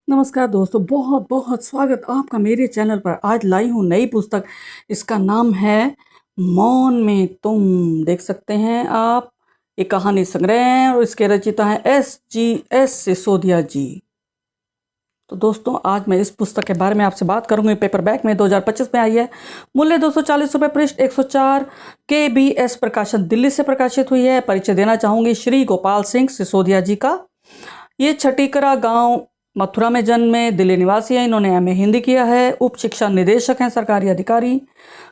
नमस्कार दोस्तों, बहुत बहुत स्वागत आपका मेरे चैनल पर। आज लाई हूँ नई पुस्तक। इसका नाम है मौन में तुम। देख सकते हैं आप, ये कहानी संग्रह है और इसके रचयिता हैं S.G.S. सिसोदिया जी। तो दोस्तों, आज मैं इस पुस्तक के बारे में आपसे बात करूंगी। पेपरबैक में 2025 में आई है। मूल्य 240 रुपये, पृष्ठ 104। KBS प्रकाशन दिल्ली से प्रकाशित हुई है। परिचय देना चाहूंगी श्री गोपाल सिंह सिसोदिया जी का। ये छटीकरा गांव मथुरा में जन्मे, दिल्ली निवासी है। इन्होंने MA हिंदी किया है। उप शिक्षा निदेशक हैं, सरकारी अधिकारी।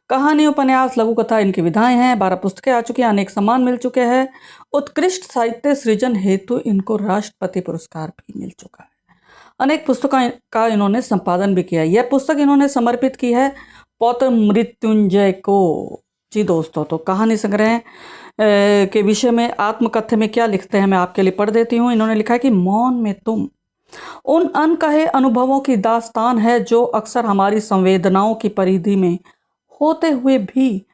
कहानी, उपन्यास, लघु कथा इनकी विधाएं हैं। 12 पुस्तकें आ चुकी हैं, अनेक सम्मान मिल चुके हैं। उत्कृष्ट साहित्य सृजन हेतु इनको राष्ट्रपति पुरस्कार भी मिल चुका है। अनेक पुस्तकों का इन्होंने संपादन भी किया है। यह पुस्तक इन्होंने समर्पित की है पौत्र मृत्युंजय को। जी दोस्तों, तो कहानी संग्रह के विषय में आत्मकथ्य में क्या लिखते हैं मैं आपके लिए पढ़ देती हूँ। इन्होंने लिखा है कि मौन में तुम उन अनकहे अनुभवों की दास्तान है जो अक्सर हमारी संवेदनाओं की परिधि में होते हुए भी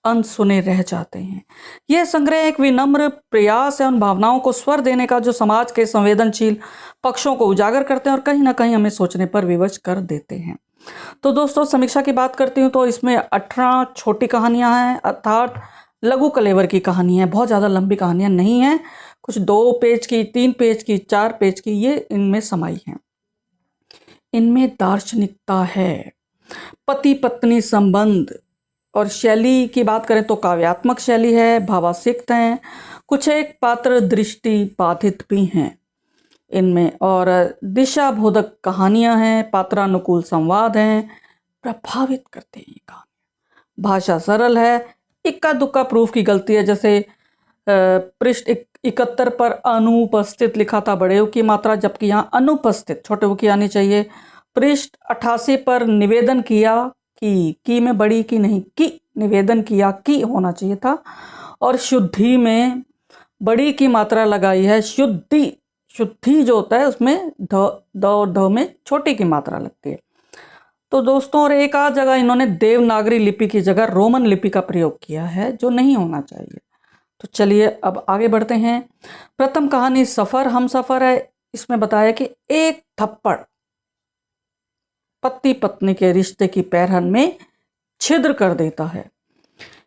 अनसुने रह जाते हैं। यह संग्रह एक विनम्र प्रयास है उन भावनाओं को स्वर देने का जो समाज के संवेदनशील पक्षों को उजागर करते हैं और कहीं ना कहीं हमें सोचने पर विवश कर देते हैं। तो दोस्तों, समीक्षा की बात करती हूँ तो इसमें 18 छोटी कहानियां हैं, अर्थात लघु कलेवर की कहानी है। बहुत ज़्यादा लंबी कहानियां नहीं हैं, कुछ 2 पेज की, 3 पेज की, 4 पेज की ये इनमें समाई हैं। इनमें दार्शनिकता है, पति पत्नी संबंध, और शैली की बात करें तो काव्यात्मक शैली है, भावासिक्त हैं, कुछ एक पात्र दृष्टि बाधित भी हैं इनमें, और दिशा बोधक कहानियां हैं, पात्रानुकूल संवाद हैं, प्रभावित करते हैं ये कहानी। भाषा सरल है, इक्का दुक्का प्रूफ की गलती है। जैसे पृष्ठ 71 पर अनुपस्थित लिखा था बड़े की मात्रा, जबकि यहाँ अनुपस्थित छोटे ऊ की आनी चाहिए। पृष्ठ 88 पर निवेदन किया की में बड़ी की नहीं, की निवेदन किया की होना चाहिए था। और शुद्धि में बड़ी की मात्रा लगाई है। शुद्धि जो होता है उसमें द और ध में छोटी की मात्रा लगती है। तो दोस्तों, और एक आध जगह इन्होंने देवनागरी लिपि की जगह रोमन लिपि का प्रयोग किया है, जो नहीं होना चाहिए। तो चलिए अब आगे बढ़ते हैं। प्रथम कहानी सफर हम सफर है। इसमें बताया कि एक थप्पड़ पति पत्नी के रिश्ते की पैरहन में छिद्र कर देता है।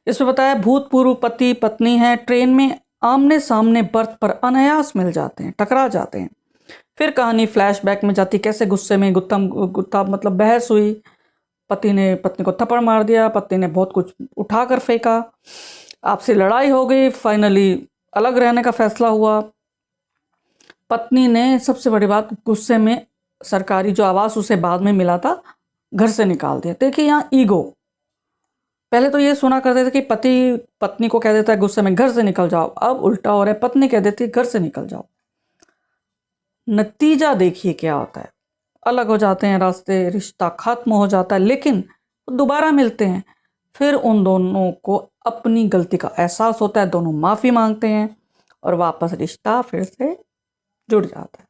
इसमें बताया भूतपूर्व पति पत्नी है, ट्रेन में आमने सामने बर्थ पर अनायास मिल जाते हैं, टकरा जाते हैं। फिर कहानी फ्लैशबैक में जाती, कैसे गुस्से में गुत्था मतलब बहस हुई, पति ने पत्नी को थप्पड़ मार दिया, पत्नी ने बहुत कुछ उठाकर फेंका, आपसी लड़ाई हो गई, फाइनली अलग रहने का फैसला हुआ। पत्नी ने सबसे बड़ी बात, गुस्से में सरकारी जो आवास उसे बाद में मिला था घर से निकाल दिया। देखिए यहाँ ईगो, पहले तो ये सुना करते थे कि पति पत्नी को कह देता है गुस्से में घर से निकल जाओ, अब उल्टा हो रहा है, पत्नी कह देती है घर से निकल जाओ। नतीजा देखिए क्या होता है, अलग हो जाते हैं रास्ते, रिश्ता खत्म हो जाता है, लेकिन दोबारा मिलते हैं। फिर उन दोनों को अपनी गलती का एहसास होता है, दोनों माफ़ी मांगते हैं और वापस रिश्ता फिर से जुड़ जाता है।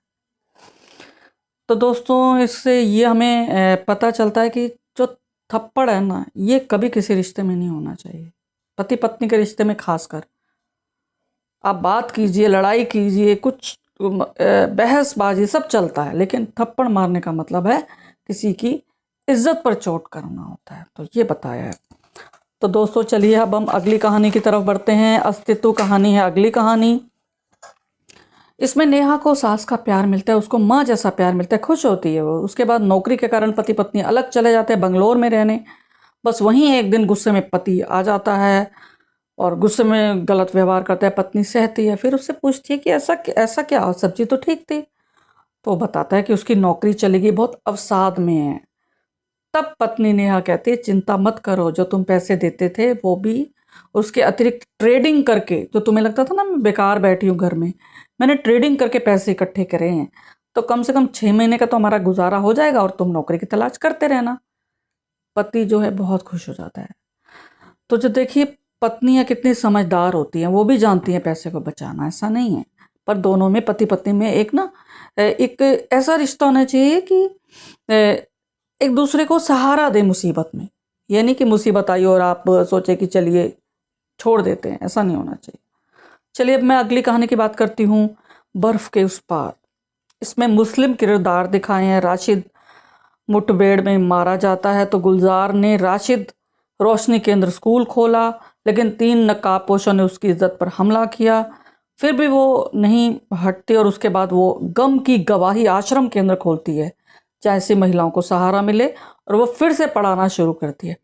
तो दोस्तों, इससे ये हमें पता चलता है कि जो थप्पड़ है ना, ये कभी किसी रिश्ते में नहीं होना चाहिए, पति पत्नी के रिश्ते में खासकर। आप बात कीजिए, लड़ाई कीजिए, कुछ बहसबाजी सब चलता है, लेकिन थप्पड़ मारने का मतलब है किसी की इज्जत पर चोट करना होता है। तो ये बताया है। तो दोस्तों चलिए अब हम अगली कहानी की तरफ बढ़ते हैं। अस्तित्व कहानी है अगली कहानी। इसमें नेहा को सास का प्यार मिलता है, उसको माँ जैसा प्यार मिलता है, खुश होती है वो। उसके बाद नौकरी के कारण पति पत्नी अलग चले जाते हैं बंगलोर में रहने। बस वहीं एक दिन गुस्से में पति आ जाता है और गुस्से में गलत व्यवहार करता है, पत्नी सहती है। फिर उससे पूछती है कि ऐसा क्या, सब्जी तो ठीक थी। तो बताता है कि उसकी नौकरी चली गई, बहुत अवसाद में है। तब पत्नी नेहा कहती है चिंता मत करो, जो तुम पैसे देते थे वो भी उसके अतिरिक्त ट्रेडिंग करके, जो तुम्हें लगता था ना मैं बेकार बैठी हूँ घर में, मैंने ट्रेडिंग करके पैसे इकट्ठे करे हैं, तो कम से कम 6 महीने का तो हमारा गुजारा हो जाएगा और तुम नौकरी की तलाश करते रहना। पति जो है बहुत खुश हो जाता है। तो जो देखिए पत्नियां कितनी समझदार होती हैं, वो भी जानती हैं पैसे को बचाना, ऐसा नहीं है। पर दोनों में, पति पत्नी में एक ऐसा रिश्ता होना चाहिए कि एक दूसरे को सहारा दे मुसीबत में। ये नहीं कि मुसीबत आई और आप सोचे कि चलिए छोड़ देते हैं, ऐसा नहीं होना चाहिए। चलिए अब मैं अगली कहानी की बात करती हूँ, बर्फ के उस पार। इसमें मुस्लिम किरदार दिखाए हैं। राशिद मुठभेड़ में मारा जाता है तो गुलजार ने राशिद रोशनी केंद्र स्कूल खोला, लेकिन 3 नकाबपोशों ने उसकी इज्जत पर हमला किया। फिर भी वो नहीं हटती और उसके बाद वो गम की गवाही आश्रम केंद्र खोलती है, जहाँ ऐसी महिलाओं को सहारा मिले, और वो फिर से पढ़ाना शुरू करती है।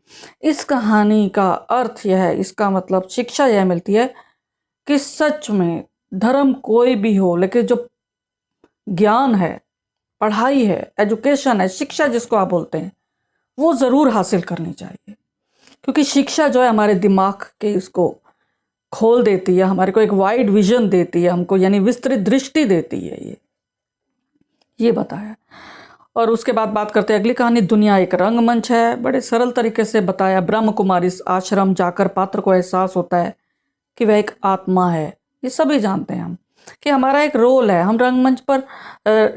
इस कहानी का अर्थ यह है, इसका मतलब शिक्षा यह मिलती है कि सच में धर्म कोई भी हो, लेकिन जो ज्ञान है, पढ़ाई है, एजुकेशन है, शिक्षा जिसको आप बोलते हैं, वो ज़रूर हासिल करनी चाहिए। क्योंकि शिक्षा जो है हमारे दिमाग के इसको खोल देती है, हमारे को एक वाइड विजन देती है, हमको यानी विस्तृत दृष्टि देती है। ये बताया। और उसके बाद बात करते हैं अगली कहानी। दुनिया एक रंगमंच है। बड़े सरल तरीके से बताया। ब्रह्म कुमारी आश्रम जाकर पात्र को एहसास होता है कि वह एक आत्मा है। ये सभी जानते हैं हम कि हमारा एक रोल है, हम रंगमंच पर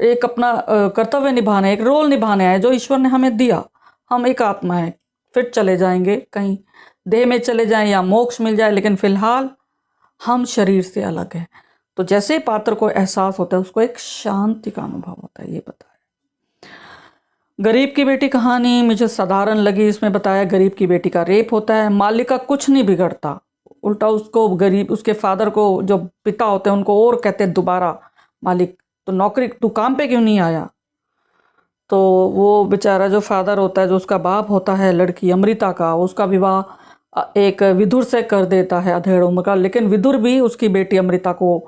एक अपना कर्तव्य निभाने, एक रोल निभाने आए जो ईश्वर ने हमें दिया। हम एक आत्मा है, फिर चले जाएंगे, कहीं देह में चले जाएं या मोक्ष मिल जाए, लेकिन फिलहाल हम शरीर से अलग हैं। तो जैसे ही पात्र को एहसास होता है, उसको एक शांति का अनुभव होता है। ये बताया। गरीब की बेटी कहानी मुझे साधारण लगी। इसमें बताया गरीब की बेटी का रेप होता है, मालिक का कुछ नहीं बिगड़ता, उल्टा उसको गरीब, उसके फादर को, जो पिता होते हैं, उनको और कहते हैं दोबारा मालिक तो नौकरी, तू काम पे क्यों नहीं आया। तो वो बेचारा जो फादर होता है, जो उसका बाप होता है लड़की अमृता का, उसका विवाह एक विदुर से कर देता है अधेड़ उम्र का, लेकिन विदुर भी उसकी बेटी अमृता को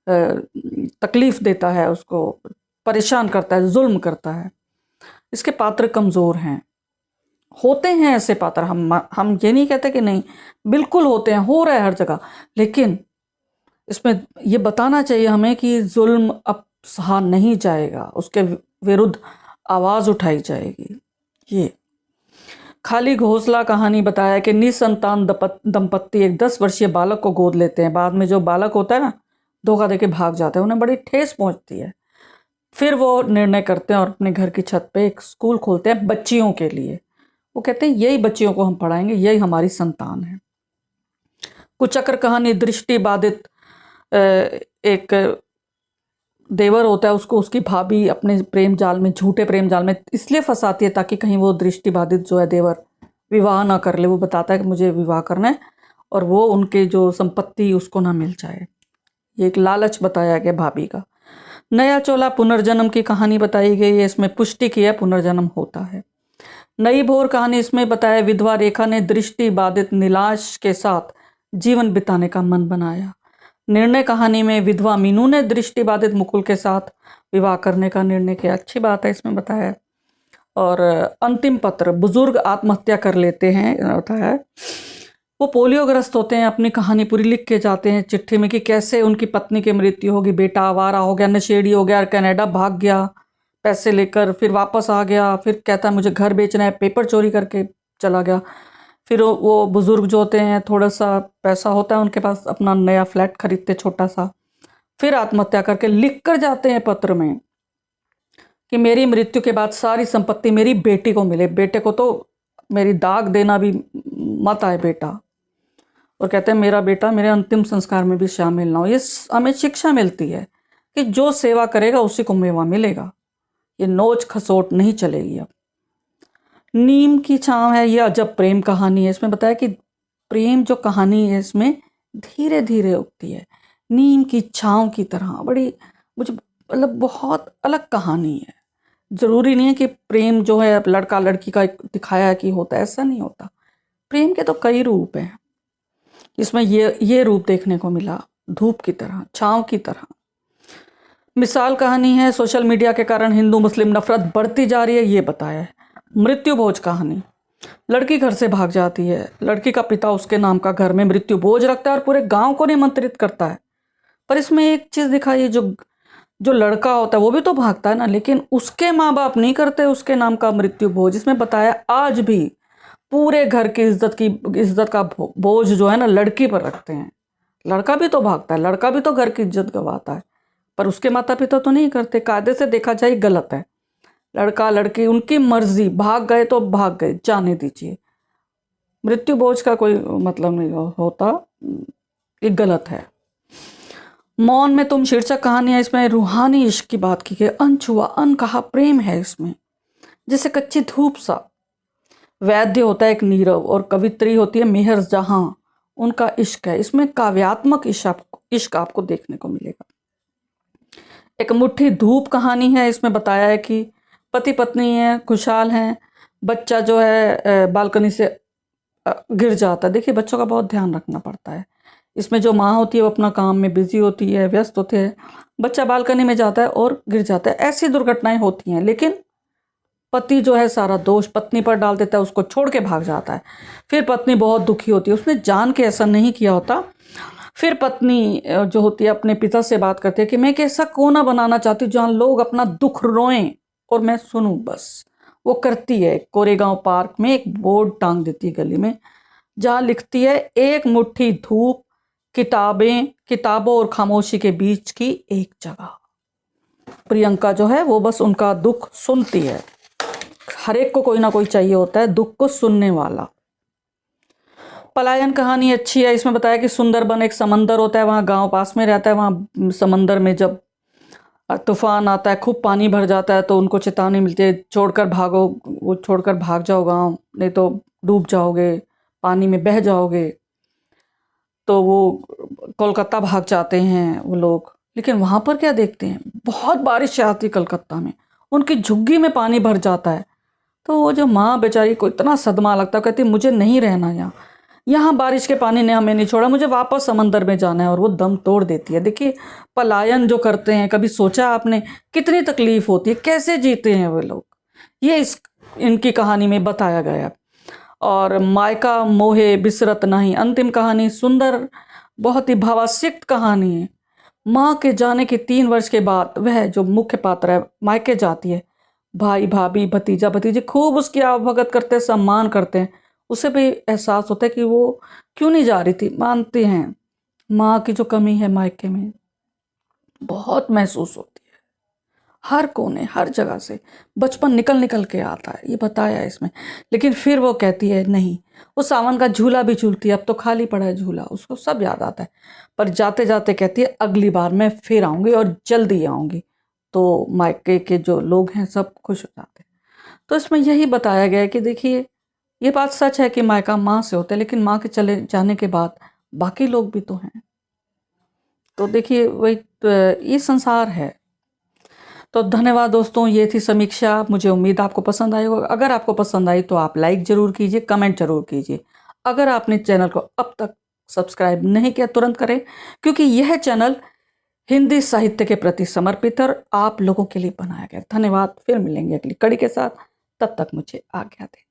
तकलीफ देता है, उसको परेशान करता है, जुल्म करता है। इसके पात्र कमज़ोर हैं, होते हैं ऐसे पात्र, हम ये नहीं कहते कि नहीं, बिल्कुल होते हैं, हो रहा है हर जगह। लेकिन इसमें ये बताना चाहिए हमें कि जुल्म अब सहा नहीं जाएगा, उसके विरुद्ध आवाज़ उठाई जाएगी। ये खाली घोंसला कहानी बताया कि निसंतान दंपत्ति एक 10 वर्षीय बालक को गोद लेते हैं। बाद में जो बालक होता है ना, धोखा देके भाग जाता है, उन्हें बड़ी ठेस पहुंचती है। फिर वो निर्णय करते हैं और अपने घर की छत पे एक स्कूल खोलते हैं बच्चियों के लिए। वो कहते हैं यही बच्चियों को हम पढ़ाएंगे, यही हमारी संतान है। कुचक्र कहानी दृष्टि बाधित एक देवर होता है, उसको उसकी भाभी अपने प्रेम जाल में, झूठे प्रेम जाल में इसलिए फंसाती है ताकि कहीं वो दृष्टि बाधित जो है देवर विवाह ना कर ले। वो बताता है कि मुझे विवाह करना है और वो उनके जो संपत्ति उसको ना मिल जाए। ये एक लालच बताया गया भाभी का। नया चोला पुनर्जन्म की कहानी बताई गई है। इसमें पुष्टि की है पुनर्जन्म होता है। नई भोर कहानी इसमें बताया विधवा रेखा ने दृष्टि बाधित नीलाश के साथ जीवन बिताने का मन बनाया। निर्णय कहानी में विधवा मीनू ने दृष्टि बाधित मुकुल के साथ विवाह करने का निर्णय किया। अच्छी बात है इसमें बताया। और अंतिम पत्र, बुजुर्ग आत्महत्या कर लेते हैं होता है। वो पोलियोग्रस्त होते हैं, अपनी कहानी पूरी लिख के जाते हैं चिट्ठी में कि कैसे उनकी पत्नी की मृत्यु होगी, बेटा आवारा हो गया, नशेड़ी हो गया, कनाडा भाग गया पैसे लेकर, फिर वापस आ गया, फिर कहता है मुझे घर बेचना है, पेपर चोरी करके चला गया। फिर वो बुज़ुर्ग जो होते हैं, थोड़ा सा पैसा होता है उनके पास, अपना नया फ्लैट खरीदते छोटा सा, फिर आत्महत्या करके लिख कर जाते हैं पत्र में कि मेरी मृत्यु के बाद सारी संपत्ति मेरी बेटी को मिले, बेटे को तो मेरी दाग देना भी मत आए बेटा। और कहते हैं मेरा बेटा मेरे अंतिम संस्कार में भी शामिल ना हो। ये हमें शिक्षा मिलती है कि जो सेवा करेगा उसी को मेवा मिलेगा। ये नोच खसोट नहीं चलेगी। अब नीम की छांव है, ये अजब प्रेम कहानी है। इसमें बताया कि प्रेम जो कहानी है इसमें धीरे धीरे उगती है, नीम की छांव की तरह। बड़ी मुझे मतलब बहुत अलग कहानी है। ज़रूरी नहीं है कि प्रेम जो है लड़का लड़की का दिखाया है कि होता है, ऐसा नहीं होता। प्रेम के तो कई रूप हैं। इसमें ये रूप देखने को मिला, धूप की तरह, छांव की तरह। मिसाल कहानी है, सोशल मीडिया के कारण हिंदू मुस्लिम नफरत बढ़ती जा रही है, ये बताया है। मृत्यु भोज कहानी, लड़की घर से भाग जाती है, लड़की का पिता उसके नाम का घर में मृत्यु भोज रखता है और पूरे गांव को निमंत्रित करता है। पर इसमें एक चीज़ दिखाई है, जो लड़का होता है वो भी तो भागता है ना, लेकिन उसके माँ बाप नहीं करते उसके नाम का मृत्यु भोज। इसमें बताया आज भी पूरे घर की इज्जत का बोझ जो है ना लड़की पर रखते हैं। लड़का भी तो भागता है, लड़का भी तो घर की इज्जत गंवाता है, पर उसके माता पिता तो नहीं करते। कायदे से देखा जाए गलत है। लड़का लड़की उनकी मर्जी, भाग गए तो भाग गए, जाने दीजिए। मृत्यु बोझ का कोई मतलब नहीं होता, ये गलत है। मौन में तुम शीर्षक कहानी है, इसमें रूहानी इश्क की बात की गई। अनछुआ अनकहा प्रेम है इसमें, जैसे कच्ची धूप सा। वैद्य होता है एक नीरव और कवित्री होती है मेहर जहां, उनका इश्क है। इसमें काव्यात्मक इश्क आपको देखने को मिलेगा। एक मुट्ठी धूप कहानी है, इसमें बताया है कि पति पत्नी है, खुशहाल हैं, बच्चा जो है बालकनी से गिर जाता है। देखिए बच्चों का बहुत ध्यान रखना पड़ता है। इसमें जो माँ होती है वो अपना काम में बिजी होती है, व्यस्त होते हैं, बच्चा बालकनी में जाता है और गिर जाता है। ऐसी दुर्घटनाएं होती हैं, लेकिन पति जो है सारा दोष पत्नी पर डाल देता है, उसको छोड़ के भाग जाता है। फिर पत्नी बहुत दुखी होती है, उसने जान के ऐसा नहीं किया होता। फिर पत्नी जो होती है अपने पिता से बात करती है कि मैं एक ऐसा कोना बनाना चाहती हूँ जहाँ लोग अपना दुख रोएं और मैं सुनूं बस। वो करती है, कोरेगांव पार्क में एक बोर्ड टांग देती है गली में, जहाँ लिखती है एक मुट्ठी धूप, किताबों और खामोशी के बीच की एक जगह। प्रियंका जो है वो बस उनका दुख सुनती है। हर एक को कोई ना कोई चाहिए होता है दुख को सुनने वाला। पलायन कहानी अच्छी है, इसमें बताया कि सुंदरबन एक समंदर होता है, वहाँ गांव पास में रहता है। वहाँ समंदर में जब तूफान आता है, खूब पानी भर जाता है, तो उनको चेतावनी मिलती है छोड़कर भागो, वो छोड़कर भाग जाओ गांव, नहीं तो डूब जाओगे, पानी में बह जाओगे। तो वो कोलकाता भाग जाते हैं वो लोग। लेकिन वहाँ पर क्या देखते हैं, बहुत बारिश आती है कलकत्ता में, उनकी झुग्गी में पानी भर जाता है। तो वो जो माँ बेचारी को इतना सदमा लगता, कहती मुझे नहीं रहना यहाँ, यहाँ बारिश के पानी ने हमें नहीं छोड़ा, मुझे वापस समंदर में जाना है। और वो दम तोड़ देती है। देखिए पलायन जो करते हैं, कभी सोचा आपने कितनी तकलीफ होती है, कैसे जीते हैं वो लोग, ये इनकी कहानी में बताया गया। और मायका मोहे बिसरत नहीं, अंतिम कहानी सुंदर, बहुत ही भावास्यक्त कहानी है। माँ के जाने के 3 वर्ष के बाद वह जो मुख्य पात्र है मायके जाती है। भाई भाभी भतीजा भतीजी खूब उसकी आवभगत करते हैं, सम्मान करते हैं। उसे भी एहसास होता है कि वो क्यों नहीं जा रही थी। मानते हैं माँ की जो कमी है मायके में बहुत महसूस होती है, हर कोने हर जगह से बचपन निकल निकल के आता है, ये बताया है इसमें। लेकिन फिर वो कहती है नहीं, वो सावन का झूला भी झूलती है, अब तो खाली पड़ा है झूला, उसको सब याद आता है। पर जाते जाते कहती है अगली बार मैं फिर आऊँगी और जल्दी आऊँगी। तो मायके के जो लोग हैं सब खुश हो जाते हैं। तो इसमें यही बताया गया है कि देखिए ये बात सच है कि मायका माँ से होते हैं, लेकिन माँ के चले जाने के बाद बाकी लोग भी तो हैं। तो देखिए वही ये संसार है। तो धन्यवाद दोस्तों, ये थी समीक्षा। मुझे उम्मीद आपको पसंद आई होगा। अगर आपको पसंद आई तो आप लाइक ज़रूर कीजिए, कमेंट ज़रूर कीजिए। अगर आपने चैनल को अब तक सब्सक्राइब नहीं किया तुरंत करें, क्योंकि यह चैनल हिंदी साहित्य के प्रति समर्पित और आप लोगों के लिए बनाया गया। धन्यवाद, फिर मिलेंगे अगली कड़ी के साथ, तब तक मुझे आज्ञा दें।